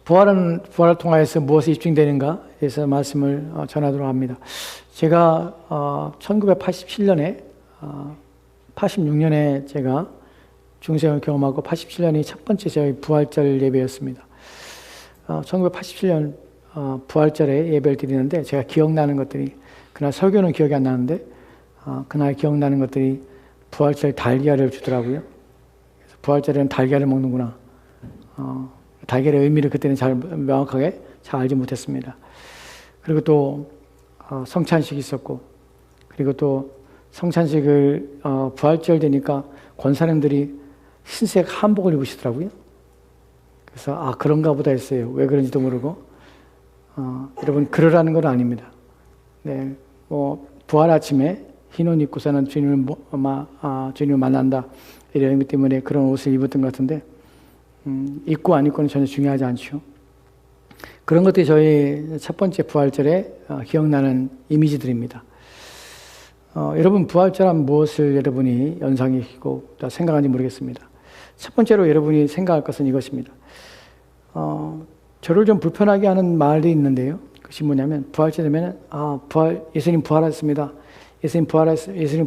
부활을 통하여서 무엇이 입증되는가에서 말씀을 전하도록 합니다. 제가 1987년에 86년에 제가 중생을 경험하고 87년이 첫 번째 저희 부활절 예배였습니다. 1987년 부활절에 예배를 드리는데 제가 기억나는 것들이, 그날 설교는 기억이 안 나는데 그날 기억나는 것들이 부활절 달걀을 주더라고요. 그래서 부활절에는 달걀을 먹는구나. 달걀의 의미를 그때는 명확하게 잘 알지 못했습니다. 그리고 또 성찬식이 있었고, 그리고 또 성찬식을 부활절 되니까 권사님들이 흰색 한복을 입으시더라고요. 그래서 그런가 보다 했어요. 왜 그런지도 모르고. 여러분, 그러라는 건 아닙니다. 네, 부활 아침에 흰 옷 입고서는 주님을 만난다, 이런 의미 때문에 그런 옷을 입었던 것 같은데, 입고 안 입고는 전혀 중요하지 않죠. 그런 것들이 저희 첫 번째 부활절에 기억나는 이미지들입니다. 여러분, 부활절하면 무엇을 여러분이 연상이고 생각하는지 모르겠습니다. 첫 번째로 여러분이 생각할 것은 이것입니다. 저를 좀 불편하게 하는 말이 있는데요. 그것이 뭐냐면, 부활절 되면 예수님 부활했습니다. 예수님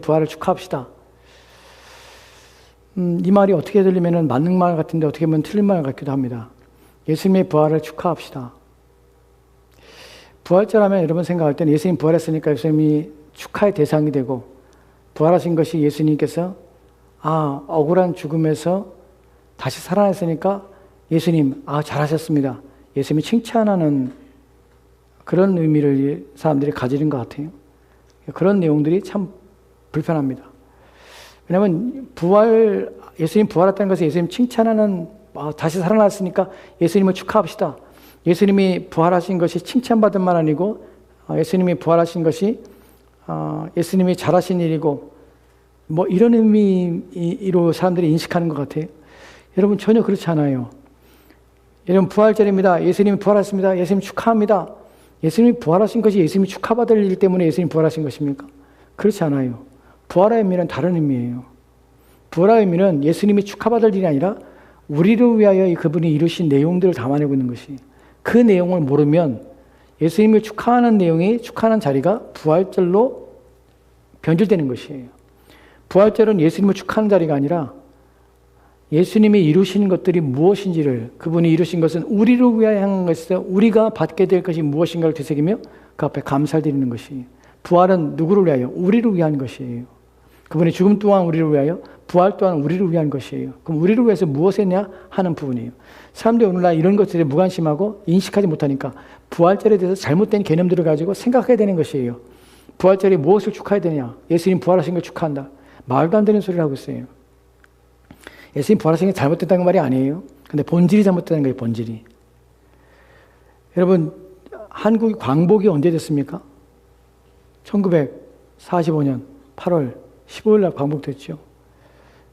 부활을 축하합시다. 이 말이 어떻게 들리면 맞는 말 같은데 어떻게 보면 틀린 말 같기도 합니다. 예수님의 부활을 축하합시다. 부활절하면 여러분 생각할 때는 예수님 부활했으니까 예수님이 축하의 대상이 되고, 부활하신 것이 예수님께서 억울한 죽음에서 다시 살아났으니까 예수님 잘하셨습니다, 예수님이 칭찬하는 그런 의미를 사람들이 가지는 것 같아요. 그런 내용들이 참 불편합니다. 왜냐하면 예수님 부활했다는 것은 예수님 칭찬하는, 다시 살아났으니까 예수님을 축하합시다. 예수님이 부활하신 것이 칭찬받은 말 아니고, 예수님이 부활하신 것이 예수님이 잘하신 일이고, 이런 의미로 사람들이 인식하는 것 같아요. 여러분, 전혀 그렇지 않아요. 여러분, 부활절입니다. 예수님이 부활하셨습니다. 예수님 축하합니다. 예수님이 부활하신 것이 예수님이 축하받을 일 때문에 예수님이 부활하신 것입니까? 그렇지 않아요. 부활의 의미는 다른 의미예요. 부활의 의미는 예수님이 축하받을 일이 아니라 우리를 위하여 그분이 이루신 내용들을 담아내고 있는 것이, 그 내용을 모르면 예수님을 축하하는 내용이, 축하하는 자리가 부활절로 변질되는 것이에요. 부활절은 예수님을 축하하는 자리가 아니라 예수님이 이루신 것들이 무엇인지를, 그분이 이루신 것은 우리를 위하여 향한 것이다, 우리가 받게 될 것이 무엇인가를 되새기며 그 앞에 감사를 드리는 것이에요. 부활은 누구를 위하여? 우리를 위한 것이에요. 그분의 죽음 또한 우리를 위하여, 부활 또한 우리를 위한 것이에요. 그럼 우리를 위해서 무엇을 했냐 하는 부분이에요. 사람들이 오늘날 이런 것들에 무관심하고 인식하지 못하니까 부활절에 대해서 잘못된 개념들을 가지고 생각하게 되는 것이에요. 부활절에 무엇을 축하해야 되냐? 예수님 부활하신 걸 축하한다. 말도 안 되는 소리를 하고 있어요. 예수님 부활하신 게 잘못됐다는 말이 아니에요. 근데 본질이 잘못됐다는 거예요, 본질이. 여러분, 한국이 광복이 언제 됐습니까? 1945년 8월 15일 날 광복됐죠.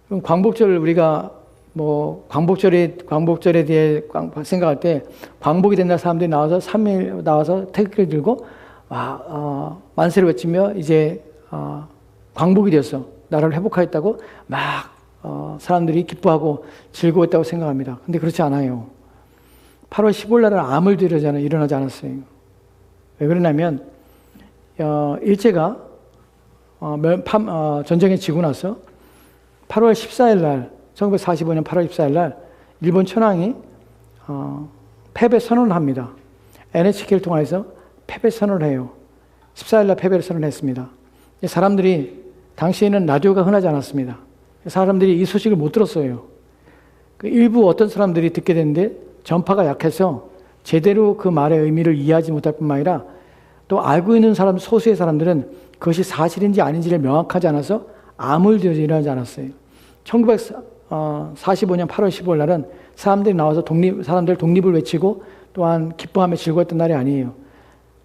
그럼 광복절, 우리가 광복절에 대해 생각할 때, 광복이 된 날 사람들이 나와서 3일 나와서 태극기를 들고 만세를 외치며 이제 광복이 되었어, 나라를 회복하였다고 막 사람들이 기뻐하고 즐거웠다고 생각합니다. 근데 그렇지 않아요. 8월 15일 날은 아무 일도 일어나지 않았어요. 왜 그러냐면 일제가 전쟁에 지고 나서 8월 14일 날, 1945년 8월 14일 날 일본 천황이 패배 선언을 합니다. NHK를 통해서 패배 선언을 해요. 14일 날 패배를 선언했습니다. 사람들이, 당시에는 라디오가 흔하지 않았습니다. 사람들이 이 소식을 못 들었어요. 일부 어떤 사람들이 듣게 됐는데 전파가 약해서 제대로 그 말의 의미를 이해하지 못할 뿐만 아니라, 또 알고 있는 소수의 사람들은 그것이 사실인지 아닌지를 명확하지 않아서 아무 일도 일어나지 않았어요. 1945년 8월 15일 날은 사람들이 나와서 사람들 독립을 외치고 또한 기뻐하며 즐거웠던 날이 아니에요.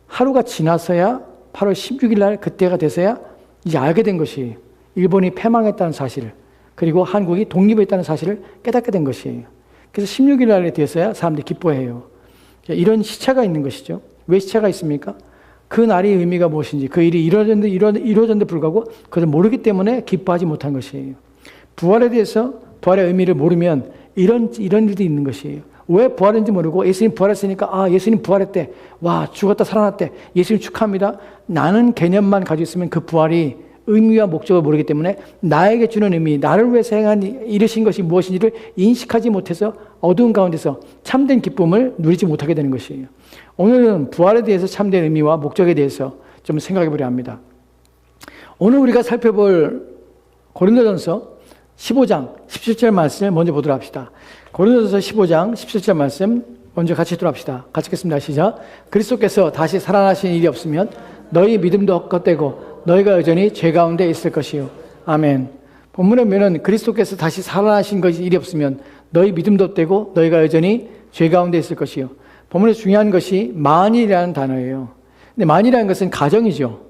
하루가 지나서야 8월 16일 날, 그때가 돼서야 이제 알게 된 것이 일본이 패망했다는 사실을, 그리고 한국이 독립했다는 사실을 깨닫게 된 것이에요. 그래서 16일 날에 돼서야 사람들이 기뻐해요. 이런 시차가 있는 것이죠. 왜 시차가 있습니까? 그 날의 의미가 무엇인지, 그 일이 이루어졌는데 불구하고 그것을 모르기 때문에 기뻐하지 못한 것이에요. 부활에 대해서, 부활의 의미를 모르면 이런 일도 있는 것이에요. 왜 부활인지 모르고 예수님 부활했으니까 아 예수님 부활했대. 와 죽었다 살아났대. 예수님 축하합니다. 나는 개념만 가지고 있으면 그 부활이 의미와 목적을 모르기 때문에 나에게 주는 의미, 나를 위해서 이루신 것이 무엇인지를 인식하지 못해서 어두운 가운데서 참된 기쁨을 누리지 못하게 되는 것이에요. 오늘은 부활에 대해서 참된 의미와 목적에 대해서 좀 생각해 보려 합니다. 오늘 우리가 살펴볼 고린도전서 15장 17절 말씀을 먼저 보도록 합시다. 고린도전서 15장 17절 말씀 먼저 같이 읽도록 합시다. 같이 읽겠습니다. 시작. 그리스도께서 다시 살아나신 일이 없으면 너희 믿음도 헛되고 너희가 여전히 죄 가운데 있을 것이요. 아멘. 본문에 보면 그리스도께서 다시 살아나신 것이 일이 없으면 너희 믿음도 헛되고 너희가 여전히 죄 가운데 있을 것이요. 본문에 중요한 것이 만일이라는 단어예요. 근데 만일이라는 것은 가정이죠.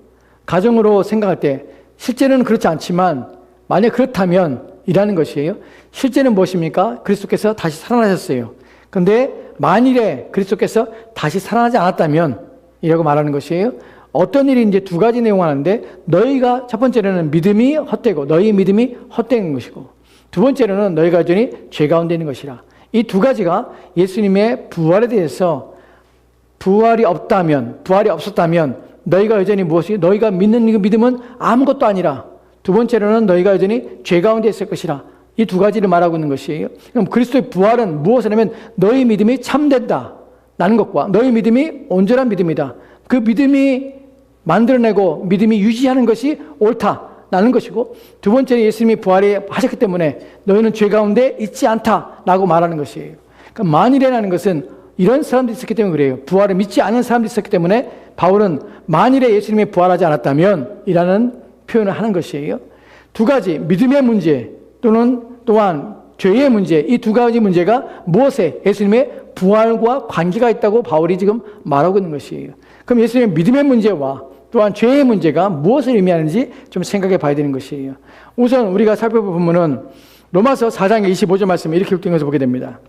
가정으로 생각할 때 실제로는 그렇지 않지만 만약 그렇다면 이라는 것이에요. 실제는 무엇입니까? 그리스도께서 다시 살아나셨어요. 그런데 만일에 그리스도께서 다시 살아나지 않았다면 이라고 말하는 것이에요. 어떤 일이 이제 두 가지 내용을 하는데 너희가 첫 번째로는 믿음이 헛되고 너희 믿음이 헛된 것이고 두 번째로는 너희가 여전히 죄 가운데 있는 것이라. 이 두 가지가 예수님의 부활에 대해서 부활이 없었다면 너희가 여전히 무엇이 너희가 믿는 그 믿음은 아무것도 아니라 두 번째로는 너희가 여전히 죄 가운데 있을 것이라. 이 두 가지를 말하고 있는 것이에요. 그럼 그리스도의 부활은 무엇이냐면 너희 믿음이 참된다 라는 것과 너희 믿음이 온전한 믿음이다. 그 믿음이 만들어내고 믿음이 유지하는 것이 옳다라는 것이고 두 번째는 예수님이 부활하셨기 때문에 너희는 죄 가운데 있지 않다라고 말하는 것이에요. 그러니까 만일이라는 것은 이런 사람들이 있었기 때문에 그래요. 부활을 믿지 않은 사람들이 있었기 때문에 바울은 만일에 예수님이 부활하지 않았다면 이라는 표현을 하는 것이에요. 두 가지 믿음의 문제 또한 죄의 문제 이 두 가지 문제가 무엇에 예수님의 부활과 관계가 있다고 바울이 지금 말하고 있는 것이에요. 그럼 예수님의 믿음의 문제와 또한 죄의 문제가 무엇을 의미하는지 좀 생각해 봐야 되는 것이에요. 우선 우리가 살펴볼 부분은 로마서 4장 25절 말씀 이렇게 읽으면서 보게 됩니다.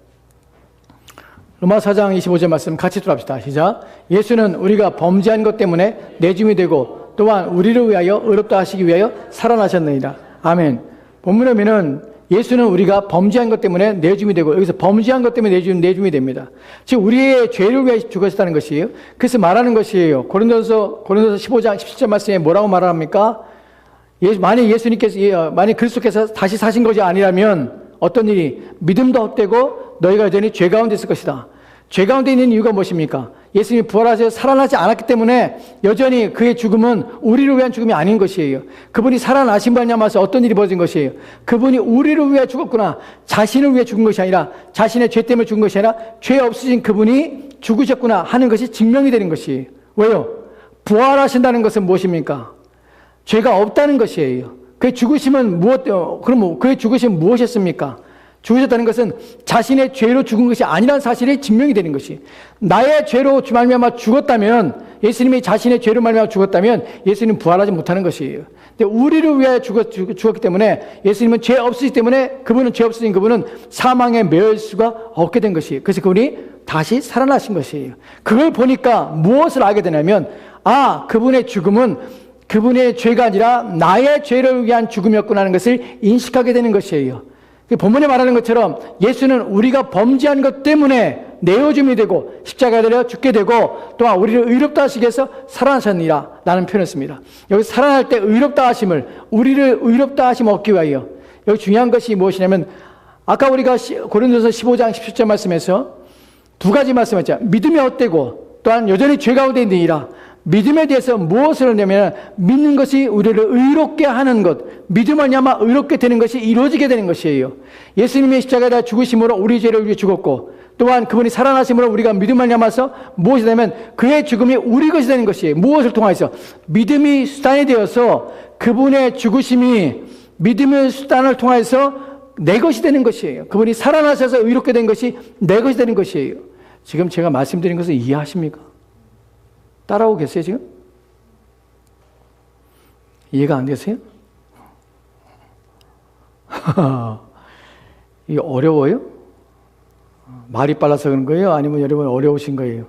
로마서 4장 25절 말씀 같이 들어갑시다. 시작. 예수는 우리가 범죄한 것 때문에 내줌이 되고 또한 우리를 위하여 의롭다 하시기 위하여 살아나셨느니라. 아멘. 본문에 보면은 예수는 우리가 범죄한 것 때문에 내줌이 되고 여기서 범죄한 것 때문에 내줌이 됩니다. 즉 우리의 죄를 위해 죽으셨다는 것이에요. 그래서 말하는 것이에요. 고린도서 15장 17절 말씀에 뭐라고 말합니까? 만약 그리스도께서 다시 사신 것이 아니라면 어떤 일이 믿음도 헛되고 너희가 여전히 죄 가운데 있을 것이다. 죄 가운데 있는 이유가 무엇입니까? 예수님이 부활하셔서 살아나지 않았기 때문에 여전히 그의 죽음은 우리를 위한 죽음이 아닌 것이에요. 그분이 살아나신 바에 남아서 어떤 일이 벌어진 것이에요. 그분이 우리를 위해 죽었구나. 자신을 위해 죽은 것이 아니라 자신의 죄 때문에 죽은 것이 아니라 죄 없으신 그분이 죽으셨구나 하는 것이 증명이 되는 것이에요. 왜요? 부활하신다는 것은 무엇입니까? 죄가 없다는 것이에요. 그의 죽으심은 그럼 그의 죽으심은 무엇이었습니까? 죽으셨다는 것은 자신의 죄로 죽은 것이 아니라는 사실이 증명이 되는 것이. 나의 죄로 말미암아 죽었다면 예수님이 자신의 죄로 말미암아 죽었다면 예수님은 부활하지 못하는 것이에요. 근데 우리를 위하여 죽었기 때문에 예수님은 죄 없으시기 때문에 그분은 죄 없으신 그분은 사망에 매일 수가 없게 된 것이에요. 그래서 그분이 다시 살아나신 것이에요. 그걸 보니까 무엇을 알게 되냐면 그분의 죽음은 그분의 죄가 아니라 나의 죄를 위한 죽음이었구나 하는 것을 인식하게 되는 것이에요. 본문에 말하는 것처럼 예수는 우리가 범죄한 것 때문에 내어줌이 되고 십자가에 달려 죽게 되고 또한 우리를 의롭다 하시기 위해서 살아나셨느니라 라는 표현을 씁니다. 여기 살아날 때 의롭다 하심을 우리를 의롭다 하심 얻기 위하여 여기 중요한 것이 무엇이냐면 아까 우리가 고린도서 15장 17절 말씀에서 두 가지 말씀했죠. 믿음이 헛되고 또한 여전히 죄 가운데 있느니라. 믿음에 대해서 무엇을 하냐면 믿는 것이 우리를 의롭게 하는 것, 믿음을 말미암아 의롭게 되는 것이 이루어지게 되는 것이에요. 예수님의 십자가에 죽으심으로 우리 죄를 위해 죽었고 또한 그분이 살아나심으로 우리가 믿음을 말미암아서 무엇이 되냐면 그의 죽음이 우리 것이 되는 것이에요. 무엇을 통해서? 믿음이 수단이 되어서 그분의 죽으심이 믿음의 수단을 통해서 내 것이 되는 것이에요. 그분이 살아나셔서 의롭게 된 것이 내 것이 되는 것이에요. 지금 제가 말씀드린 것을 이해하십니까? 따라오고 계세요 지금? 이해가 안 되세요? 이게 어려워요? 말이 빨라서 그런 거예요? 아니면 여러분 어려우신 거예요?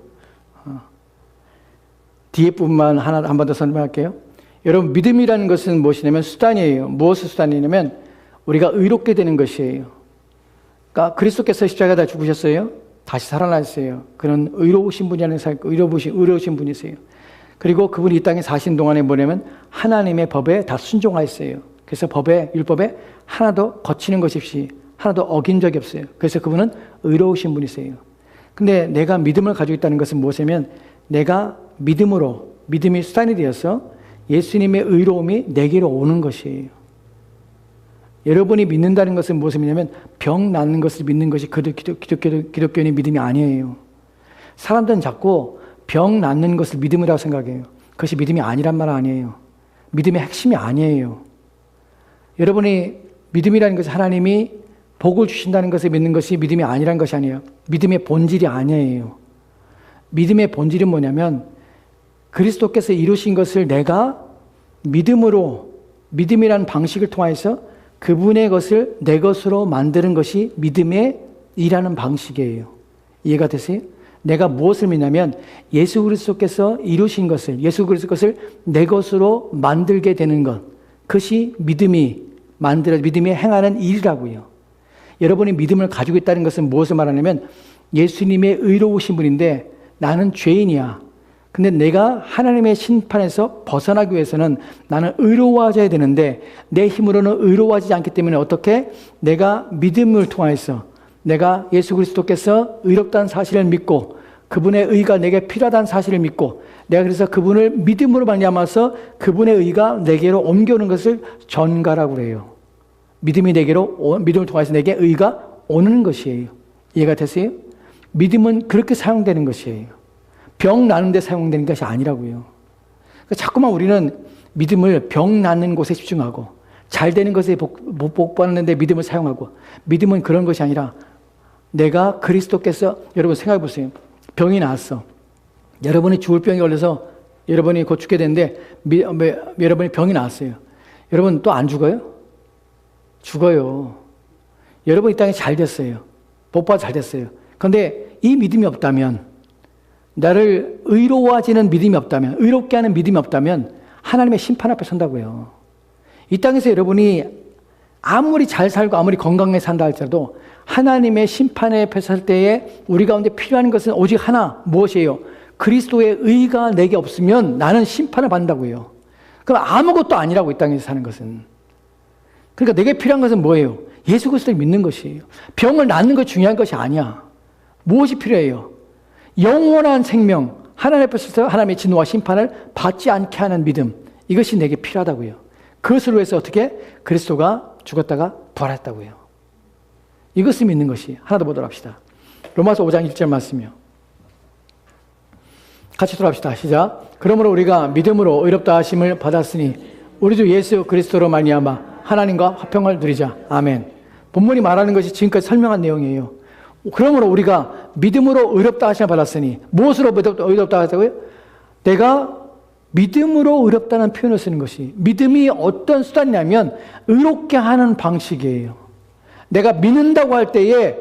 뒤에 부분만 한 번 더 설명할게요. 여러분 믿음이라는 것은 무엇이냐면 수단이에요. 무엇을 수단이냐면 우리가 의롭게 되는 것이에요. 그러니까 그리스도께서 십자가에다 죽으셨어요. 다시 살아났어요. 그는 의로우신 분이라는 의로우신 분이세요. 그리고 그분이 이 땅에 사신 동안에 뭐냐면 하나님의 법에 다 순종하였어요. 그래서 율법에 하나도 거치는 것이 없이 하나도 어긴 적이 없어요. 그래서 그분은 의로우신 분이세요. 근데 내가 믿음을 가지고 있다는 것은 무엇이냐면 내가 믿음이 수단이 되어서 예수님의 의로움이 내게로 오는 것이에요. 여러분이 믿는다는 것은 무엇이냐면 병 낫는 것을 믿는 것이 기독교의 믿음이 아니에요. 사람들은 자꾸 병 낫는 것을 믿음이라고 생각해요. 그것이 믿음이 아니란 말 아니에요. 믿음의 핵심이 아니에요. 여러분이 믿음이라는 것은 하나님이 복을 주신다는 것을 믿는 것이 믿음이 아니란 것이 아니에요. 믿음의 본질이 아니에요. 믿음의 본질은 뭐냐면 그리스도께서 이루신 것을 내가 믿음이라는 방식을 통해서 그분의 것을 내 것으로 만드는 것이 믿음의 일하는 방식이에요. 이해가 되세요? 내가 무엇을 믿냐면 예수 그리스도께서 이루신 것을, 예수 그리스도 것을 내 것으로 만들게 되는 것, 그것이 믿음이 행하는 일이라고요. 여러분이 믿음을 가지고 있다는 것은 무엇을 말하냐면 예수님의 의로우신 분인데 나는 죄인이야. 근데 내가 하나님의 심판에서 벗어나기 위해서는 나는 의로워져야 되는데 내 힘으로는 의로워지지 않기 때문에 어떻게? 내가 믿음을 통해서 내가 예수 그리스도께서 의롭다는 사실을 믿고 그분의 의가 내게 필요하다는 사실을 믿고 내가 그래서 그분을 믿음으로 말미암아서 그분의 의가 내게로 옮겨오는 것을 전가라고 그래요. 믿음을 통해서 내게 의가 오는 것이에요. 이해가 되세요? 믿음은 그렇게 사용되는 것이에요. 병 나는 데 사용되는 것이 아니라고요. 그러니까 자꾸만 우리는 믿음을 병 낫는 곳에 집중하고 잘 되는 것에 복 받는 데 믿음을 사용하고 믿음은 그런 것이 아니라 내가 그리스도께서 여러분 생각해 보세요. 병이 나왔어. 여러분이 죽을 병이 걸려서 여러분이 곧 죽게 되는데 여러분이 병이 나왔어요. 여러분 또 안 죽어요? 죽어요. 여러분 이 땅에 잘 됐어요. 복 받아 잘 됐어요. 그런데 이 믿음이 없다면 나를 의로워지는 믿음이 없다면 의롭게 하는 믿음이 없다면 하나님의 심판 앞에 선다고요. 이 땅에서 여러분이 아무리 잘 살고 아무리 건강하게 산다 할지라도 하나님의 심판에 앞에 설 때에 우리 가운데 필요한 것은 오직 하나 무엇이에요? 그리스도의 의가 내게 없으면 나는 심판을 받는다고요. 그럼 아무것도 아니라고 이 땅에서 사는 것은. 그러니까 내게 필요한 것은 뭐예요? 예수 그리스도를 믿는 것이에요. 병을 낫는 것이 중요한 것이 아니야. 무엇이 필요해요? 영원한 생명, 하나님 앞에서 하나님의 진노와 심판을 받지 않게 하는 믿음, 이것이 내게 필요하다고요. 그것으로 해서 어떻게? 그리스도가 죽었다가 부활했다고요. 이것을 믿는 것이 하나 더 보도록 합시다. 로마서 5장 1절 말씀이요. 같이 돌아갑시다. 시작. 그러므로 우리가 믿음으로 의롭다 하심을 받았으니 우리 주 예수 그리스도로 말미암아 하나님과 화평을 누리자. 아멘. 본문이 말하는 것이 지금까지 설명한 내용이에요. 그러므로 우리가 믿음으로 의롭다 하심을 받았으니 무엇으로 의롭다 하자고요? 내가 믿음으로 의롭다는 표현을 쓰는 것이 믿음이 어떤 수단이냐면 의롭게 하는 방식이에요. 내가 믿는다고 할 때에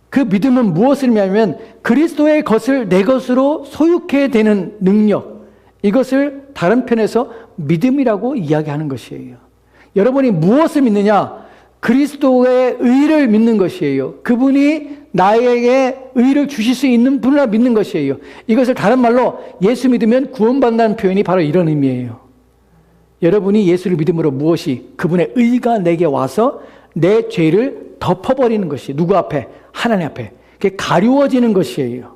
그 믿음은 무엇을 의미하냐면 그리스도의 것을 내 것으로 소유케 되는 능력, 이것을 다른 편에서 믿음이라고 이야기하는 것이에요. 여러분이 무엇을 믿느냐? 그리스도의 의를 믿는 것이에요. 그분이 나에게 의를 주실 수 있는 분을 믿는 것이에요. 이것을 다른 말로 예수 믿으면 구원받는다는 표현이 바로 이런 의미예요. 여러분이 예수를 믿음으로 무엇이? 그분의 의가 내게 와서 내 죄를 덮어버리는 것이 누구 앞에? 하나님 앞에. 그게 가리워지는 것이에요.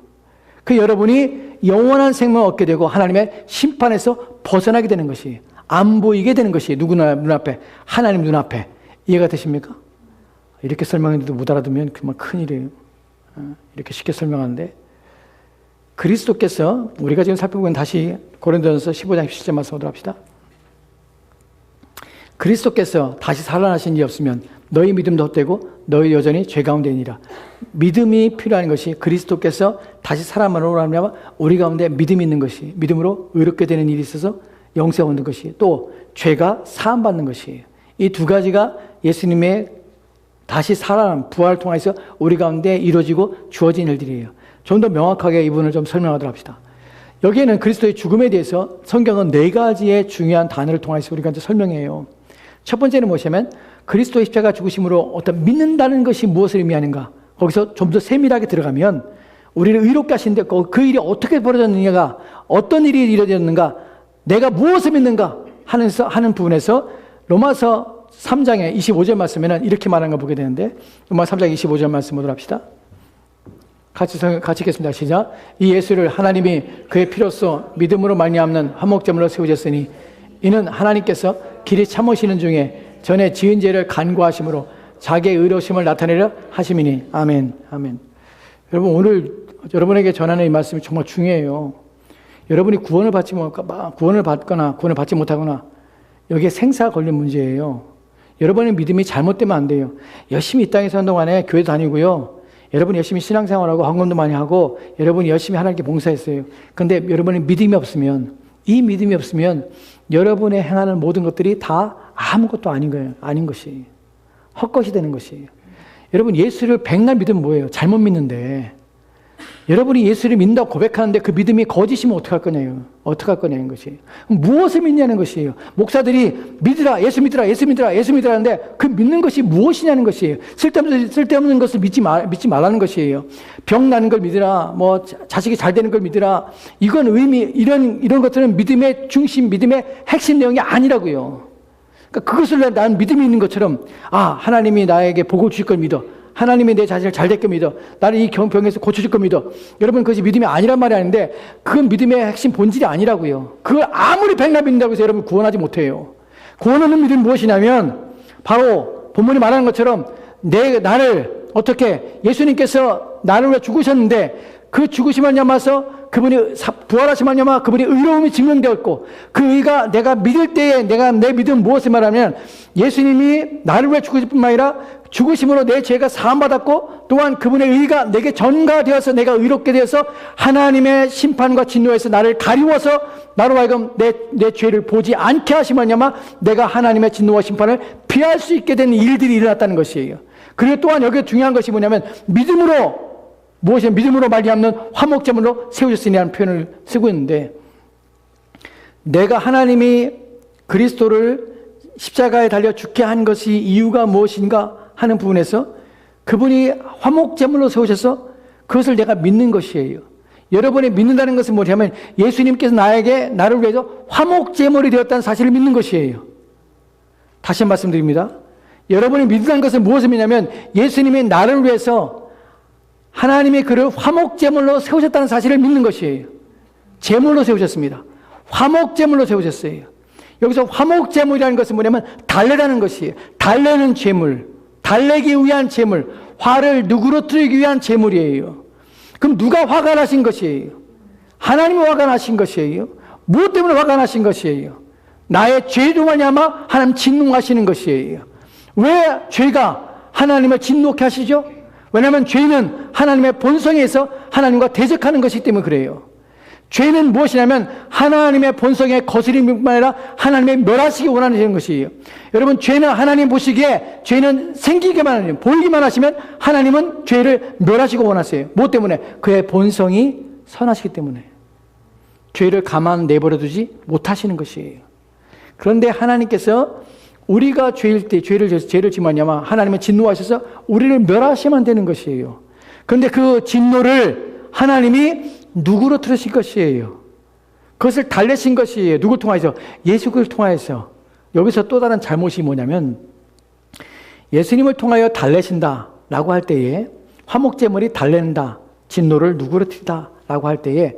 그 여러분이 영원한 생명을 얻게 되고 하나님의 심판에서 벗어나게 되는 것이에요. 안 보이게 되는 것이에요. 누구 눈앞에? 하나님 눈앞에. 이해가 되십니까? 이렇게 설명했는데도 못 알아두면 그만 큰일이에요. 이렇게 쉽게 설명하는데 그리스도께서 우리가 지금 살펴보면 다시 고린도전서 15장 17절 말씀 보도록 합시다. 그리스도께서 다시 살아나신 일이 없으면 너희 믿음도 헛되고 너희 여전히 죄 가운데 있니라. 믿음이 필요한 것이 그리스도께서 다시 살아남으로 하면 우리 가운데 믿음이 있는 것이 믿음으로 의롭게 되는 일이 있어서 영생을 얻는 것이 또 죄가 사함받는 것이에요. 이 두 가지가 예수님의 다시 살아남, 부활을 통해서 우리 가운데 이루어지고 주어진 일들이에요. 좀 더 명확하게 이분을 좀 설명하도록 합시다. 여기에는 그리스도의 죽음에 대해서 성경은 4가지의 중요한 단어를 통해서 우리가 이제 설명해요. 첫 번째는 무엇이냐면 그리스도의 십자가 죽으심으로 어떤 믿는다는 것이 무엇을 의미하는가? 거기서 좀 더 세밀하게 들어가면 우리를 의롭게 하시는데 그 일이 어떻게 벌어졌느냐가, 어떤 일이 이루어졌는가, 내가 무엇을 믿는가 하는 부분에서 로마서 3장의 25절 말씀에는 이렇게 말하는 걸 보게 되는데, 로마서 3장 25절 말씀 보도록 합시다. 같이 읽겠습니다. 시작. 이 예수를 하나님이 그의 피로써 믿음으로 말미암는 화목제물로 세우셨으니 이는 하나님께서 길이 참으시는 중에 전에 지은 죄를 간구하심으로 자기의 의로우심을 나타내려 하심이니. 아멘. 아멘. 여러분, 오늘 여러분에게 전하는 이 말씀이 정말 중요해요. 여러분이 구원을 받거나 구원을 받지 못하거나 여기에 생사가 걸린 문제예요. 여러분의 믿음이 잘못되면 안 돼요. 열심히 이 땅에 사는 동안에 교회 다니고요. 여러분이 열심히 신앙생활하고 헌금도 많이 하고 여러분이 열심히 하나님께 봉사했어요. 그런데 여러분의 믿음이 없으면, 이 믿음이 없으면 여러분의 행하는 모든 것들이 다 아무것도 아닌 거예요. 아닌 것이. 헛것이 되는 것이에요. 여러분, 예수를 백날 믿으면 뭐예요? 잘못 믿는데. 여러분이 예수를 믿는다고 고백하는데 그 믿음이 거짓이면 어떡할 거냐요? 어떡할 거냐는 것이에요. 무엇을 믿냐는 것이에요. 목사들이 믿으라, 예수 믿으라, 예수 믿으라, 예수 믿으라 하는데 그 믿는 것이 무엇이냐는 것이에요. 쓸데없는 것을 믿지 말라는 것이에요. 병 나는 걸 믿으라, 뭐 자식이 잘 되는 걸 믿으라. 이건 이런 것들은 믿음의 중심, 믿음의 핵심 내용이 아니라고요. 그러니까 그것을 난 믿음이 있는 것처럼, 하나님이 나에게 복을 주실 걸 믿어. 하나님이 내 자신을 잘 될 걸 믿어. 나를 이 병에서 고쳐줄 걸 믿어. 여러분, 그것이 믿음이 아니란 말이 아닌데 그건 믿음의 핵심 본질이 아니라고요. 그걸 아무리 백날 믿는다고 해서 여러분 구원하지 못해요. 구원하는 믿음이 무엇이냐면 바로 본문이 말하는 것처럼 나를 어떻게 예수님께서 나를 위해 죽으셨는데 그 죽으심을 말미암아서 그분이 부활하심을 말미암아 그분이 의로움이 증명되었고 그 의가 내가 믿을 때에 내 믿음은 무엇을 말하면 예수님이 나를 위해 죽으실 뿐만 아니라 죽으심으로 내 죄가 사함받았고 또한 그분의 의가 내게 전가되어서 내가 의롭게 되어서 하나님의 심판과 진노에서 나를 가리워서 나로 하여금 내 죄를 보지 않게 하심을 말미암아 내가 하나님의 진노와 심판을 피할 수 있게 된 일들이 일어났다는 것이에요. 그리고 또한 여기에 중요한 것이 뭐냐면 믿음으로 말미암는 화목제물로 세우셨으니라는 표현을 쓰고 있는데, 내가 하나님이 그리스도를 십자가에 달려 죽게 한 것이 이유가 무엇인가 하는 부분에서 그분이 화목제물로 세우셔서 그것을 내가 믿는 것이에요. 여러분이 믿는다는 것은 뭐냐면 예수님께서 나를 위해서 화목제물이 되었다는 사실을 믿는 것이에요. 다시 말씀드립니다. 여러분이 믿는다는 것은 무엇을 믿냐면 예수님이 나를 위해서 하나님이 그를 화목제물로 세우셨다는 사실을 믿는 것이에요. 제물로 세우셨습니다. 화목제물로 세우셨어요. 여기서 화목제물이라는 것은 뭐냐면 달래라는 것이에요. 달래는 제물, 달래기 위한 제물, 화를 누그러뜨리기 위한 제물이에요. 그럼 누가 화가 나신 것이에요? 하나님이 화가 나신 것이에요. 무엇 때문에 화가 나신 것이에요? 나의 죄로 말미암아 하나님 진노하시는 것이에요. 왜 죄가 하나님을 진노케 하시죠? 왜냐하면 죄는 하나님의 본성에서 하나님과 대적하는 것이기 때문에 그래요. 죄는 무엇이냐면 하나님의 본성에 거스림뿐만 아니라 하나님의 멸하시기 원하는 것이에요. 여러분, 죄는 하나님 보시기에 죄는 생기기만 하면, 보이기만 하시면 하나님은 죄를 멸하시고 원하세요. 무엇 때문에? 그의 본성이 선하시기 때문에. 죄를 가만 내버려 두지 못하시는 것이에요. 그런데 하나님께서 우리가 죄일 때 죄를 지면야마 하나님은 진노하셔서 우리를 멸하시면 되는 것이에요. 그런데 그 진노를 하나님이 누구로 틀으신 것이에요? 그것을 달래신 것이에요. 누구를 통하여서? 예수 그리스도를 통하여서. 여기서 또 다른 잘못이 뭐냐면 예수님을 통하여 달래신다라고 할 때에 화목제물이 달랜다, 진노를 누구로 틀다라고 할 때에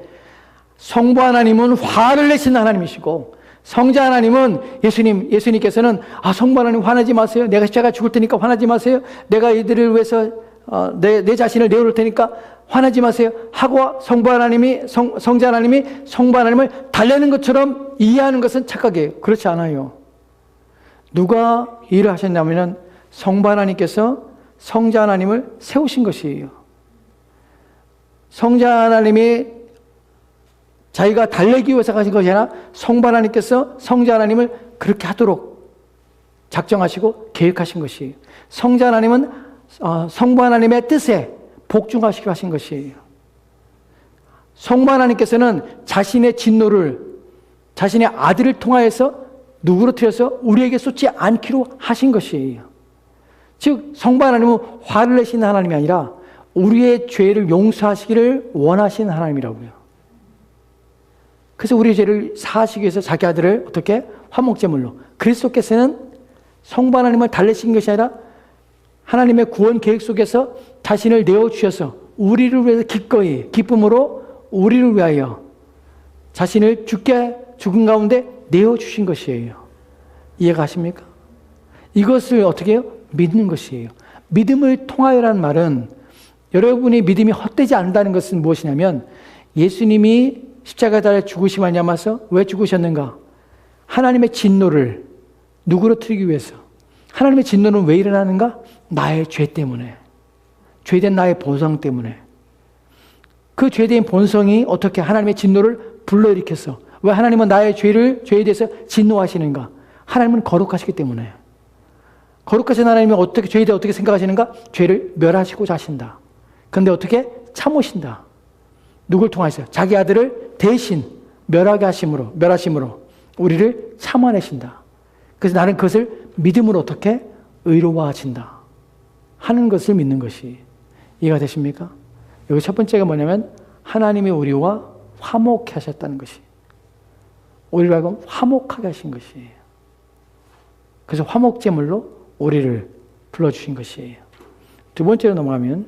성부 하나님은 화를 내시는 하나님이시고 성자 하나님은 예수님께서는 성부 하나님 화내지 마세요. 내가 십자가 죽을 테니까 화내지 마세요. 내가 이들을 위해서 내 자신을 내어놓을 테니까 화내지 마세요. 하고 성자 하나님이 성부 하나님을 달래는 것처럼 이해하는 것은 착각이에요. 그렇지 않아요. 누가 일을 하셨냐면 성부 하나님께서 성자 하나님을 세우신 것이에요. 성자 하나님이 자기가 달래기 위해서 가신 것이 아니라 성부 하나님께서 성자 하나님을 그렇게 하도록 작정하시고 계획하신 것이에요. 성자 하나님은 성부 하나님의 뜻에 복종하시기로 하신 것이에요. 성부 하나님께서는 자신의 진노를 자신의 아들을 통하여서 누구로 틀어서 우리에게 쏟지 않기로 하신 것이에요. 즉 성부 하나님은 화를 내시는 하나님이 아니라 우리의 죄를 용서하시기를 원하시는 하나님이라고요. 그래서 우리의 죄를 사하시기 위해서 자기 아들을 어떻게? 화목제물로. 그리스도께서는 성부 하나님을 달래신 것이 아니라 하나님의 구원 계획 속에서 자신을 내어주셔서 우리를 위해서 기꺼이 기쁨으로 우리를 위하여 자신을 죽은 가운데 내어주신 것이에요. 이해가 가십니까? 이것을 어떻게 해요? 믿는 것이에요. 믿음을 통하여라는 말은 여러분의 믿음이 헛되지 않는다는 것은 무엇이냐면 예수님이 십자가에 달려 죽으심을 냠아서 왜 죽으셨는가? 하나님의 진노를 누구로 틀기 위해서. 하나님의 진노는 왜 일어나는가? 나의 죄 때문에. 죄된 나의 본성 때문에. 그 죄된 본성이 어떻게 하나님의 진노를 불러일으켰어? 왜 하나님은 나의 죄에 대해서 진노하시는가? 하나님은 거룩하시기 때문에. 거룩하신 하나님이 죄에 대해 어떻게 생각하시는가? 죄를 멸하시고자 하신다. 그런데 어떻게? 참으신다. 누굴 통해서? 자기 아들을 대신 멸하심으로 우리를 참아내신다. 그래서 나는 그것을 믿음으로 어떻게? 의로워하신다. 하는 것을 믿는 것이 이해가 되십니까? 여기 첫 번째가 뭐냐면 하나님이 우리와 화목해 하셨다는 것이. 우리를 하여금 화목하게 하신 것이에요. 그래서 화목제물로 우리를 불러주신 것이에요. 두 번째로 넘어가면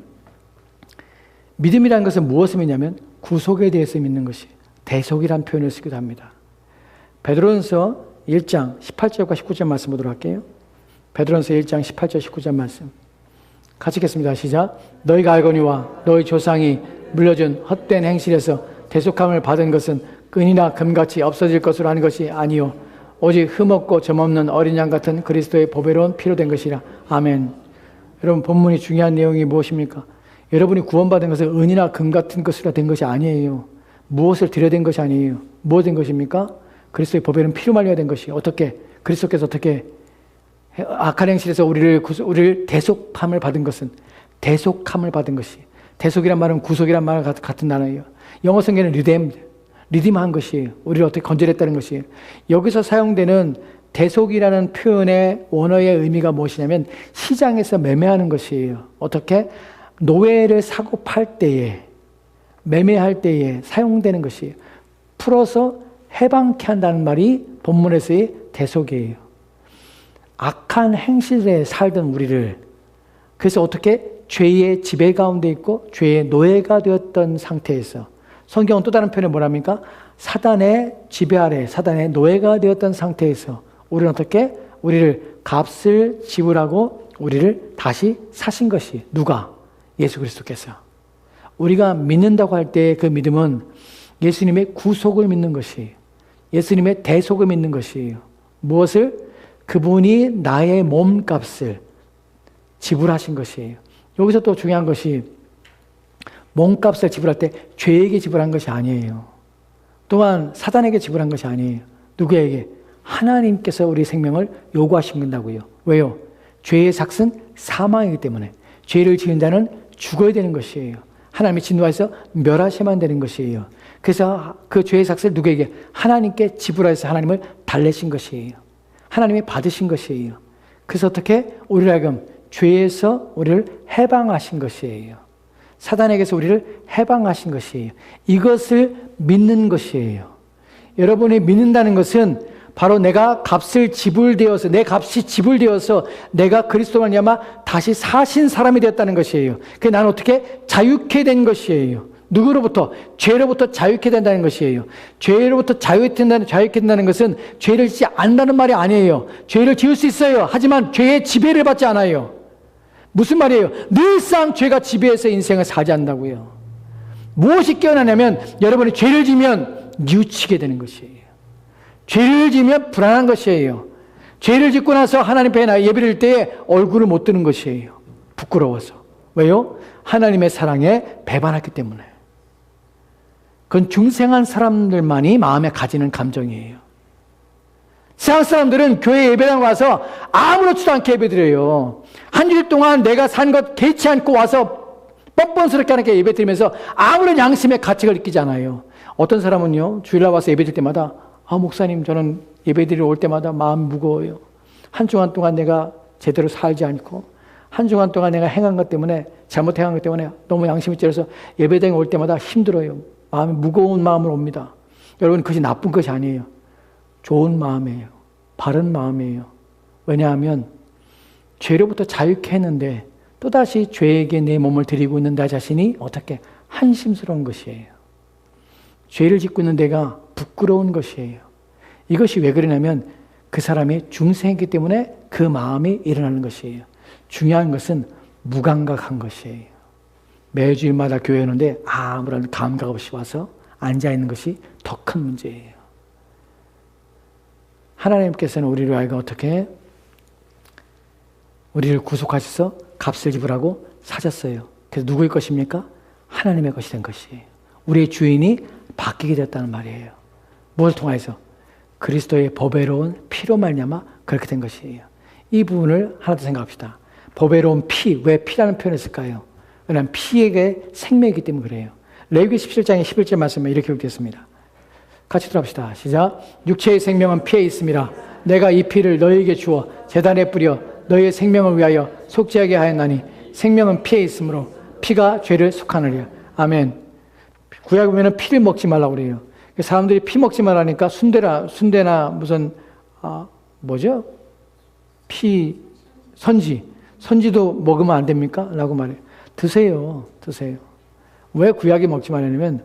믿음이라는 것은 무엇을 믿냐면 구속에 대해서 믿는 것이 대속이라는 표현을 쓰기도 합니다. 베드로전서 1장 18절과 19절 말씀 보도록 할게요. 베드로전서 1장 18절 19절 말씀 같이 읽겠습니다. 시작. 너희가 알거니와 너희 조상이 물려준 헛된 행실에서 대속함을 받은 것은 은이나 금같이 없어질 것으로 하는 것이 아니요 오직 흠없고 점없는 어린 양 같은 그리스도의 보배로운 피로 된 것이라. 아멘. 여러분 본문이 중요한 내용이 무엇입니까? 여러분이 구원받은 것은 은이나 금 같은 것으로 된 것이 아니에요. 무엇을 들여댄 것이 아니에요. 무엇 된 것입니까? 그리스도의 보배로운 피로 말려야 된 것이. 어떻게? 그리스도께서 어떻게 악한 행실에서 우리를 대속함을 받은 것은 대속함을 받은 것이. 대속이란 말은 구속이란 말 같은 단어예요. 영어 성경에는 리딤한 것이에요. 우리를 어떻게 건져냈다는 것이에요. 여기서 사용되는 대속이라는 표현의 원어의 의미가 무엇이냐면 시장에서 매매하는 것이에요. 어떻게? 노예를 사고 팔 때에 매매할 때에 사용되는 것이에요. 풀어서 해방케 한다는 말이 본문에서의 대속이에요. 악한 행실에 살던 우리를 그래서 어떻게? 죄의 지배 가운데 있고 죄의 노예가 되었던 상태에서 성경은 또 다른 표현을 뭐랍니까? 사단의 지배 아래 사단의 노예가 되었던 상태에서 우리는 어떻게? 우리를 값을 지불하고 우리를 다시 사신 것이 누가? 예수 그리스도께서. 우리가 믿는다고 할 때 그 믿음은 예수님의 구속을 믿는 것이에요. 예수님의 대속을 믿는 것이에요. 무엇을? 그분이 나의 몸값을 지불하신 것이에요. 여기서 또 중요한 것이 몸값을 지불할 때 죄에게 지불한 것이 아니에요. 또한 사단에게 지불한 것이 아니에요. 누구에게? 하나님께서 우리 생명을 요구하신다고요. 왜요? 죄의 삭은 사망이기 때문에 죄를 지은 자는 죽어야 되는 것이에요. 하나님이 진노하셔서 멸하셔야만 되는 것이에요. 그래서 그 죄의 삭을 누구에게? 하나님께 지불하셔서 하나님을 달래신 것이에요. 하나님이 받으신 것이에요. 그래서 어떻게? 우리를 하여금 죄에서 우리를 해방하신 것이에요. 사단에게서 우리를 해방하신 것이에요. 이것을 믿는 것이에요. 여러분이 믿는다는 것은 바로 내가 값을 지불되어서 내 값이 지불되어서 내가 그리스도로 말미암아 다시 사신 사람이 되었다는 것이에요. 그래서 나는 어떻게? 자유케 된 것이에요. 누구로부터? 죄로부터 자유케 된다는 것이에요. 죄로부터 자유케 된다는 것은 죄를 짓지 않는다는 말이 아니에요. 죄를 지을 수 있어요. 하지만 죄의 지배를 받지 않아요. 무슨 말이에요? 늘상 죄가 지배해서 인생을 살지 않는다고요. 무엇이 깨어나냐면 여러분이 죄를 지면 뉘우치게 되는 것이에요. 죄를 지면 불안한 것이에요. 죄를 짓고 나서 하나님 앞에 예배를 드릴 때에 얼굴을 못 드는 것이에요. 부끄러워서. 왜요? 하나님의 사랑에 배반했기 때문에. 그건 중생한 사람들만이 마음에 가지는 감정이에요. 세상 사람들은 교회 예배당 와서 아무렇지도 않게 예배드려요. 한 주일 동안 내가 산 것 개의치 않고 와서 뻔뻔스럽게 하게 예배드리면서 아무런 양심의 가치를 느끼지 않아요. 어떤 사람은요, 주일날 와서 예배드릴 때마다 목사님 저는 예배드리러 올 때마다 마음이 무거워요. 한 주간 동안 내가 제대로 살지 않고 한 주간 동안 내가 행한 것 때문에, 잘못 행한 것 때문에 너무 양심이 찔려서 예배당에 올 때마다 힘들어요. 마음이 무거운 마음으로 옵니다. 여러분, 그것이 나쁜 것이 아니에요. 좋은 마음이에요. 바른 마음이에요. 왜냐하면 죄로부터 자유케 했는데 또다시 죄에게 내 몸을 드리고 있는 나 자신이 어떻게 한심스러운 것이에요. 죄를 짓고 있는 내가 부끄러운 것이에요. 이것이 왜 그러냐면 그 사람이 중생이기 때문에 그 마음이 일어나는 것이에요. 중요한 것은 무감각한 것이에요. 매주일마다 교회 오는데 아무런 감각 없이 와서 앉아있는 것이 더 큰 문제예요. 하나님께서는 우리를 알고 어떻게 우리를 구속하셔서 값을 지불하고 사셨어요. 그래서 누구의 것입니까? 하나님의 것이 된 것이에요. 우리의 주인이 바뀌게 됐다는 말이에요. 무엇을 통해서? 그리스도의 보배로운 피로 말미암아 그렇게 된 것이에요. 이 부분을 하나 더 생각합시다. 보배로운 피, 왜 피라는 표현을 쓸까요? 왜냐하면 피에게 생명이기 때문에 그래요. 레위기 17장의 11절 말씀에 이렇게 기록되었습니다. 같이 들어봅시다. 시작. 육체의 생명은 피에 있음이라. 내가 이 피를 너희에게 주어 제단에 뿌려 너희의 생명을 위하여 속죄하게 하였나니 생명은 피에 있으므로 피가 죄를 속하느니라. 아멘. 구약에 보면 피를 먹지 말라고 그래요. 사람들이 피 먹지 말라니까 순대나 무슨 뭐죠? 피 선지도 먹으면 안 됩니까? 라고 말해요. 드세요. 왜 구약에 먹지 말냐면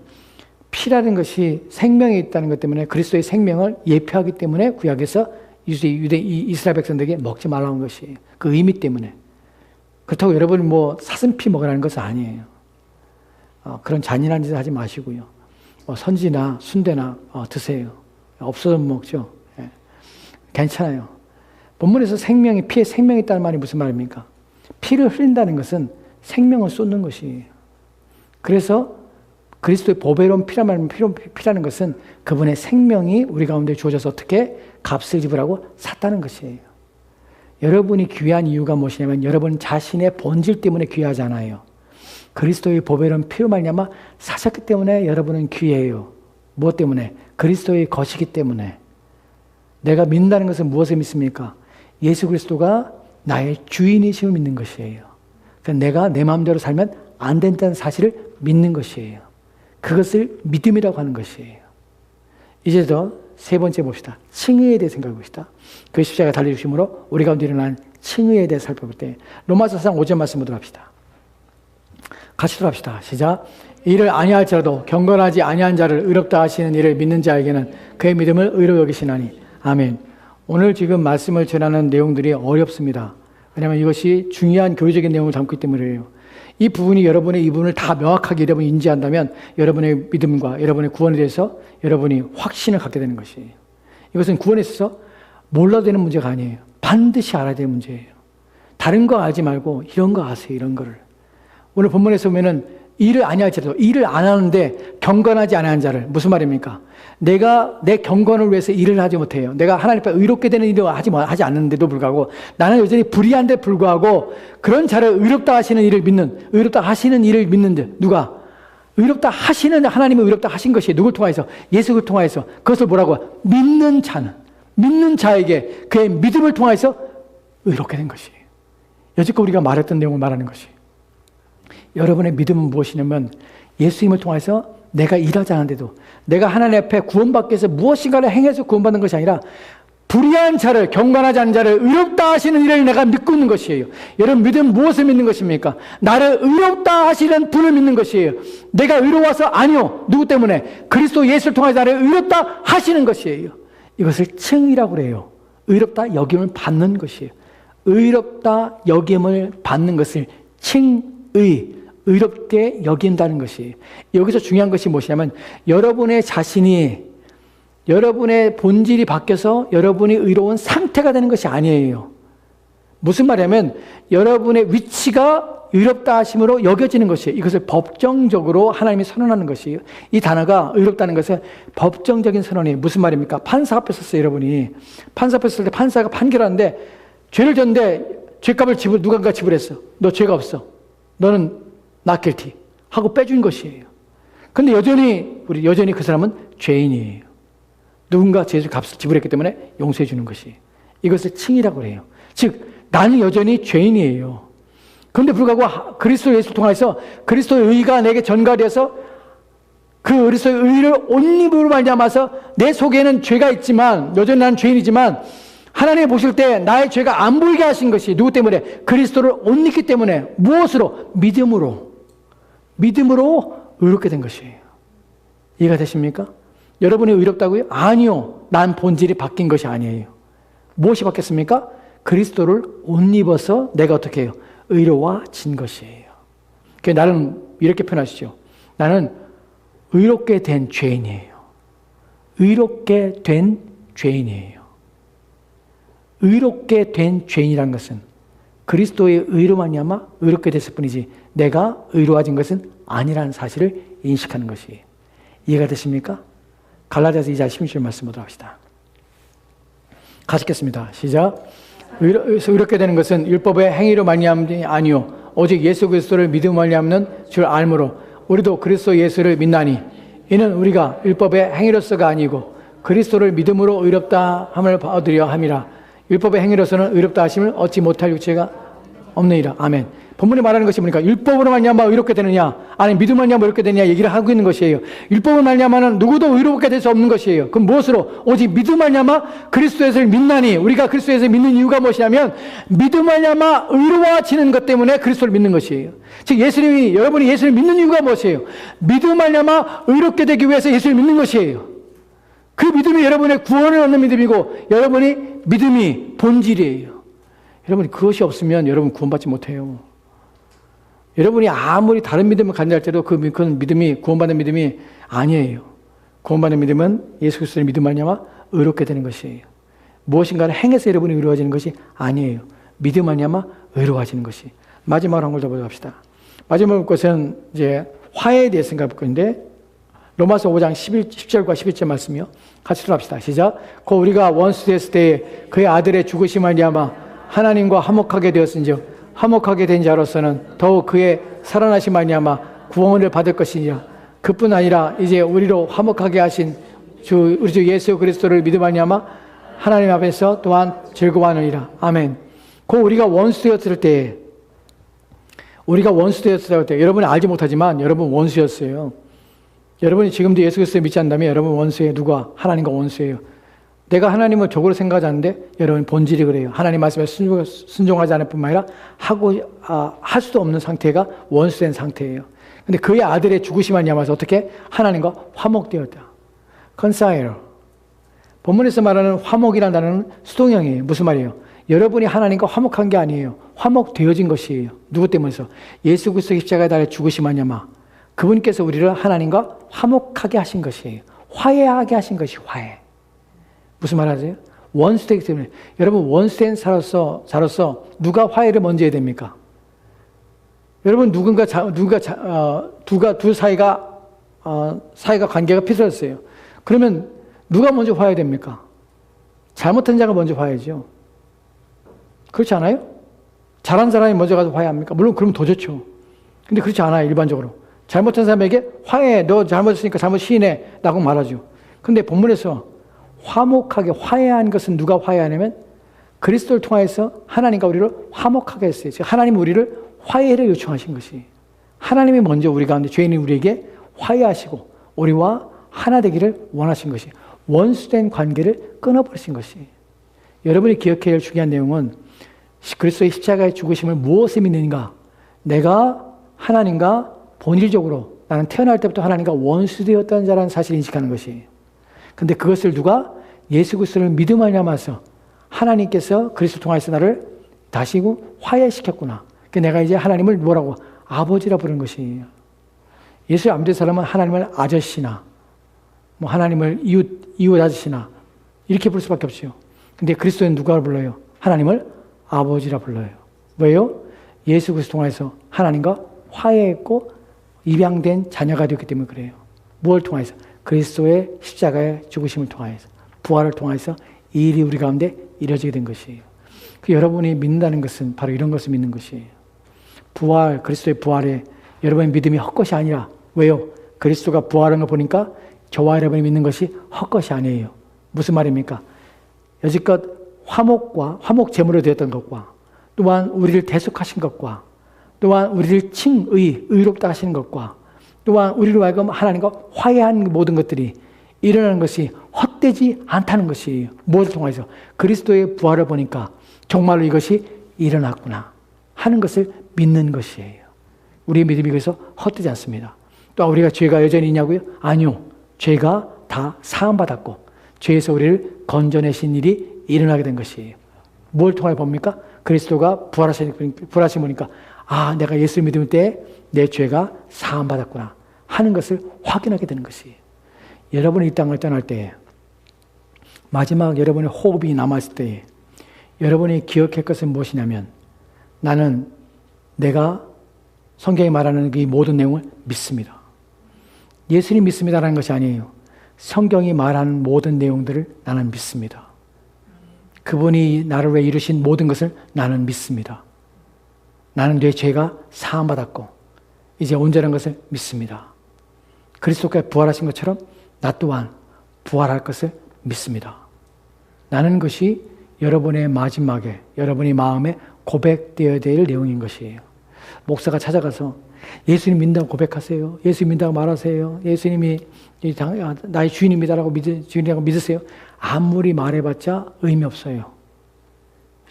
피라는 것이 생명이 있다는 것 때문에 그리스도의 생명을 예표하기 때문에 구약에서 이스라엘 백성들에게 먹지 말라는 것이에요. 그 의미 때문에. 그렇다고 여러분이 뭐 사슴피 먹으라는 것은 아니에요. 그런 잔인한 짓을 하지 마시고요. 선지나 순대나 드세요. 없어도 못 먹죠. 예. 괜찮아요. 본문에서 피에 생명이 있다는 말이 무슨 말입니까? 피를 흘린다는 것은 생명을 쏟는 것이에요. 그래서 그리스도의 보배로운 피라는 것은 그분의 생명이 우리 가운데 주어져서 어떻게 값을 지불하고 샀다는 것이에요. 여러분이 귀한 이유가 무엇이냐면 여러분 자신의 본질 때문에 귀하지 않아요. 그리스도의 보배로운 피로 말미암아 사셨기 때문에 여러분은 귀해요. 무엇 때문에? 그리스도의 것이기 때문에. 내가 믿는다는 것은 무엇을 믿습니까? 예수 그리스도가 나의 주인이심을 믿는 것이에요. 그러니까 내가 내 마음대로 살면 안 된다는 사실을 믿는 것이에요. 그것을 믿음이라고 하는 것이에요. 이제 더 세 번째 봅시다. 칭의에 대해 생각해 봅시다. 그 십자가 달려주심으로 우리 가운데 일어난 칭의에 대해 살펴볼 때 로마서 4장 5절 말씀 보도록 합시다. 같이 들어갑시다. 시작. 이를 아니할지라도 경건하지 아니한 자를 의롭다 하시는 이를 믿는 자에게는 그의 믿음을 의로 여기시나니. 아멘. 오늘 지금 말씀을 전하는 내용들이 어렵습니다. 왜냐하면 이것이 중요한 교리적인 내용을 담고 있기 때문이에요. 이 부분이 여러분의 이 부분을 다 명확하게 여러분이 인지한다면 여러분의 믿음과 여러분의 구원에 대해서 여러분이 확신을 갖게 되는 것이에요. 이것은 구원에 있어서 몰라도 되는 문제가 아니에요. 반드시 알아야 되는 문제예요. 다른 거 알지 말고 이런 거 아세요. 이런 거를. 오늘 본문에서 보면은 일을 아니할지라도 일을 안 하는데 경건하지 않은 자를, 무슨 말입니까? 내가 내 경건을 위해서 일을 하지 못해요. 내가 하나님 앞에 의롭게 되는 일을 하지 않는데도 불구하고 나는 여전히 불의한데 불구하고 그런 자를 의롭다 하시는 일을 믿는데 누가? 의롭다 하시는 하나님이 의롭다 하신 것이 누굴 통해서? 예수를 통해서. 그것을 뭐라고? 믿는 자에게 그의 믿음을 통해서 의롭게 된 것이에요. 여지껏 우리가 말했던 내용을 말하는 것이. 여러분의 믿음은 무엇이냐면 예수님을 통해서 내가 일하지 않은데도 내가 하나님 앞에 구원받기 위해서 무엇인가를 행해서 구원받는 것이 아니라 불의한 자를, 경건하지 않은 자를 의롭다 하시는 일을 내가 믿고 있는 것이에요. 여러분 믿음은 무엇을 믿는 것입니까? 나를 의롭다 하시는 분을 믿는 것이에요. 내가 의로워서 아니요. 누구 때문에? 그리스도 예수를 통해서 나를 의롭다 하시는 것이에요. 이것을 칭의라고 그래요. 의롭다 여김을 받는 것이에요. 의롭다 여김을 받는 것을 의롭게 여긴다는 것이에요. 여기서 중요한 것이 무엇이냐면 여러분의 자신이 여러분의 본질이 바뀌어서 여러분이 의로운 상태가 되는 것이 아니에요. 무슨 말이냐면 여러분의 위치가 의롭다 하심으로 여겨지는 것이에요. 이것을 법정적으로 하나님이 선언하는 것이에요. 이 단어가 의롭다는 것은 법정적인 선언이에요. 무슨 말입니까? 판사 앞에 섰어요. 여러분이 판사 앞에 섰을 때 판사가 판결하는데 죄를 졌는데 죄값을 누군가 지불했어. 너 죄가 없어. 너는 not guilty 하고 빼준 것이에요. 근데 여전히 그 사람은 죄인이에요. 누군가 죄의 값을 지불했기 때문에 용서해 주는 것이에요. 이것을 칭의라고 해요. 즉 나는 여전히 죄인이에요. 그런데 불구하고 그리스도 예수를 통해서 그리스도의 의가 내게 전가되어서 그 그리스도의 의를 옷 입음으로 말미암아서 내 속에는 죄가 있지만 여전히 나는 죄인이지만 하나님이 보실 때 나의 죄가 안 보이게 하신 것이 누구 때문에? 그리스도를 옷 입기 때문에. 무엇으로? 믿음으로 의롭게 된 것이에요. 이해가 되십니까? 여러분이 의롭다고요? 아니요. 난 본질이 바뀐 것이 아니에요. 무엇이 바뀌었습니까? 그리스도를 옷 입어서 내가 어떻게 해요? 의로워진 것이에요. 그래서 나는 이렇게 표현하시죠. 나는 의롭게 된 죄인이에요. 의롭게 된 죄인이에요. 의롭게 된 죄인이라는 것은 그리스도의 의로 말미암아 의롭게 됐을 뿐이지 내가 의로워진 것은 아니라는 사실을 인식하는 것이에요. 이해가 되십니까? 갈라디아서 2장 16절 말씀 보도록 합시다. 같이 읽겠습니다. 시작. 의롭게 되는 것은 율법의 행위로 말미암이 아니요 오직 예수 그리스도를 믿음으로 말미암는 줄 알므로 우리도 그리스도 예수를 믿나니 이는 우리가 율법의 행위로서가 아니고 그리스도를 믿음으로 의롭다 함을 얻으려 함이라. 율법의 행위로서는 의롭다 하심을 얻지 못할 육체가 없느니라. 아멘. 본문이 말하는 것이 뭐니까 율법으로 말미암아 의롭게 되느냐 아니 믿음으로 말미암아 의롭게 되느냐 얘기를 하고 있는 것이에요. 율법으로 말미암아는 누구도 의롭게 될 수 없는 것이에요. 그럼 무엇으로? 오직 믿음으로 말미암아 그리스도에서 믿나니. 우리가 그리스도에서 믿는 이유가 무엇이냐면 믿음으로 말미암아 의로워지는 것 때문에 그리스도를 믿는 것이에요. 즉 여러분이 예수를 믿는 이유가 무엇이에요? 믿음으로 말미암아 의롭게 되기 위해서 예수를 믿는 것이에요. 그 믿음이 여러분의 구원을 얻는 믿음이고 여러분이 믿음이 본질이에요. 여러분이 그것이 없으면 여러분 구원받지 못해요. 여러분이 아무리 다른 믿음을 갖는다 할때도 그 믿음이 구원받는 믿음이 아니에요. 구원받는 믿음은 예수 그리스도의 믿음 말미암아 의롭게 되는 것이에요. 무엇인가를 행해서 여러분이 의로워지는 것이 아니에요. 믿음 말미암아 의로워지는 것이. 마지막으로 한 걸 더 보도록 합시다. 마지막 것은 이제 화해에 대해서 생각해 볼 건데 로마서 5장 10절과 11절 말씀이요. 같이 들어갑시다. 시작. 곧 우리가 원수 되었을 때에 그의 아들의 죽으심 말미암아 하나님과 화목하게 되었은즉 화목하게 된 자로서는 더욱 그의 살아나심 말미암아 구원을 받을 것이니라. 그뿐 아니라 이제 우리로 화목하게 하신 우리 주 예수 그리스도를 믿음 말미암아 하나님 앞에서 또한 즐거워하느니라. 아멘. 곧 우리가 원수 되었을 때 여러분이 알지 못하지만 여러분 원수였어요. 여러분이 지금도 예수 그리스도를 믿지 않는다면 여러분 원수예요. 누가? 하나님과 원수예요. 내가 하나님을 적으로 생각하지 않는데 여러분 본질이 그래요. 하나님 말씀에 순종하지 않을 뿐만 아니라 할 수도 없는 상태가 원수된 상태예요. 근데 그의 아들의 죽으심 말미암아서 어떻게? 하나님과 화목되었다. reconcile. 본문에서 말하는 화목이라는 단어는 수동형이에요. 무슨 말이에요? 여러분이 하나님과 화목한 게 아니에요. 화목되어진 것이에요. 누구 때문에서? 예수 그리스도의 십자가에 달려 죽으심 말미암아 그분께서 우리를 하나님과 화목하게 하신 것이에요. 화해하게 하신 것이 화해. 무슨 말 하세요? 원수되기 때문에. 여러분 원수된 자로서 누가 화해를 먼저 해야 됩니까? 여러분 두 사이가 관계가 피설었어요. 그러면 누가 먼저 화해해야 됩니까? 잘못한 자가 먼저 화해하죠. 그렇지 않아요? 잘한 사람이 먼저 가서 화해합니까? 물론 그러면 더 좋죠. 근데 그렇지 않아요. 일반적으로. 잘못한 사람에게 화해해. 너 잘못했으니까 잘못 시인해. 라고 말하죠. 근데 본문에서 화목하게 화해한 것은 누가 화해하냐면 그리스도를 통해서 하나님과 우리를 화목하게 했어요. 즉 하나님이 우리를 화해를 요청하신 것이. 하나님이 먼저 우리 가운데 죄인인 우리에게 화해하시고 우리와 하나 되기를 원하신 것이. 원수된 관계를 끊어버리신 것이. 여러분이 기억해야 할 중요한 내용은 그리스도의 십자가의 죽으심을 무엇에 믿는가? 내가 하나님과 본질적으로 나는 태어날 때부터 하나님과 원수되었다는 자라는 사실을 인식하는 것이에요. 근데 그것을 누가? 예수 그리스도를 믿음 말미암아서 하나님께서 그리스도 통해서 나를 다시 화해시켰구나. 내가 이제 하나님을 뭐라고? 아버지라 부르는 것이에요. 예수를 안 믿는 사람은 하나님을 아저씨나 하나님을 이웃 아저씨나 이렇게 부를 수밖에 없죠. 근데 그리스도는 누가 불러요? 하나님을 아버지라 불러요. 왜요? 예수 그리스도 통해서 하나님과 화해했고 입양된 자녀가 되었기 때문에 그래요. 무엇을 통해서? 그리스도의 십자가의 죽으심을 통해서, 부활을 통해서 이 일이 우리 가운데 이루어지게 된 것이에요. 여러분이 믿는다는 것은 바로 이런 것을 믿는 것이에요. 부활, 그리스도의 부활에 여러분의 믿음이 헛것이 아니라. 왜요? 그리스도가 부활한 걸 보니까 저와 여러분이 믿는 것이 헛것이 아니에요. 무슨 말입니까? 여지껏 화목 제물로 되었던 것과 또한 우리를 대속하신 것과 또한 우리를 의롭다 하시는 것과 또한 우리로 하여금 하나님과 화해한 모든 것들이 일어나는 것이 헛되지 않다는 것이에요. 무엇을 통해서? 그리스도의 부활을 보니까 정말로 이것이 일어났구나 하는 것을 믿는 것이에요. 우리의 믿음이 그래서 헛되지 않습니다. 또한 우리가 죄가 여전히 있냐고요? 아니요. 죄가 다 사함받았고 죄에서 우리를 건져내신 일이 일어나게 된 것이에요. 뭘 통해 봅니까? 그리스도가 부활하신 보니까 아, 내가 예수를 믿을 때 내 죄가 사함받았구나 하는 것을 확인하게 되는 것이에요. 여러분이 이 땅을 떠날 때에 마지막 여러분의 호흡이 남았을 때에 여러분이 기억할 것은 무엇이냐면 나는 내가 성경이 말하는 이 모든 내용을 믿습니다. 예수님 믿습니다라는 것이 아니에요. 성경이 말하는 모든 내용들을 나는 믿습니다. 그분이 나를 위해 이루신 모든 것을 나는 믿습니다. 나는 내 죄가 사함받았고 이제 온전한 것을 믿습니다. 그리스도께서 부활하신 것처럼 나 또한 부활할 것을 믿습니다. 나는 것이 여러분의 마지막에 여러분의 마음에 고백되어야 될 내용인 것이에요. 목사가 찾아가서 예수님 믿는다고 고백하세요. 예수님 믿는다고 말하세요. 예수님이 나의 주인입니다라고 주인이라고 믿으세요. 아무리 말해봤자 의미 없어요.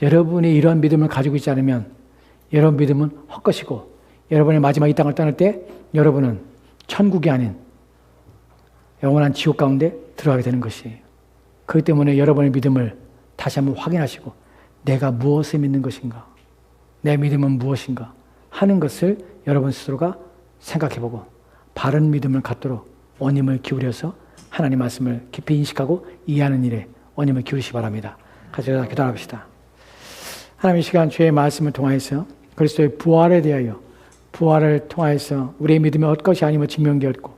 여러분이 이러한 믿음을 가지고 있지 않으면 여러분 믿음은 헛것이고 여러분의 마지막 이 땅을 떠날 때 여러분은 천국이 아닌 영원한 지옥 가운데 들어가게 되는 것이에요. 그렇기 때문에 여러분의 믿음을 다시 한번 확인하시고 내가 무엇을 믿는 것인가? 내 믿음은 무엇인가? 하는 것을 여러분 스스로가 생각해보고 바른 믿음을 갖도록 원임을 기울여서 하나님 말씀을 깊이 인식하고 이해하는 일에 원임을 기울이시기 바랍니다. 같이 기도합시다. 하나님 이 시간 주의 말씀을 통하여서 그리스도의 부활에 대하여 부활을 통하여서 우리의 믿음이 헛것이 아님을 증명되었고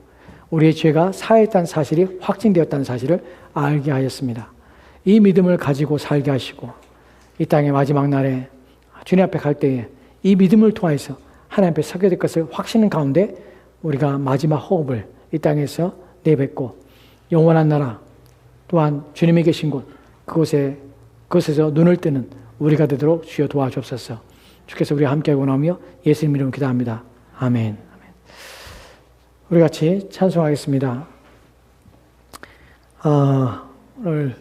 우리의 죄가 사했다는 사실이 확증되었다는 사실을 알게 하였습니다. 이 믿음을 가지고 살게 하시고 이 땅의 마지막 날에 주님 앞에 갈 때에 이 믿음을 통해서 하나님 앞에 서게 될 것을 확신하는 가운데 우리가 마지막 호흡을 이 땅에서 내뱉고 영원한 나라 또한 주님이 계신 곳 그곳에서 눈을 뜨는 우리가 되도록 주여 도와주옵소서. 주께서 우리와 함께하고 나오며 예수님 이름으로 기도합니다. 아멘. 우리 같이 찬송하겠습니다. 오늘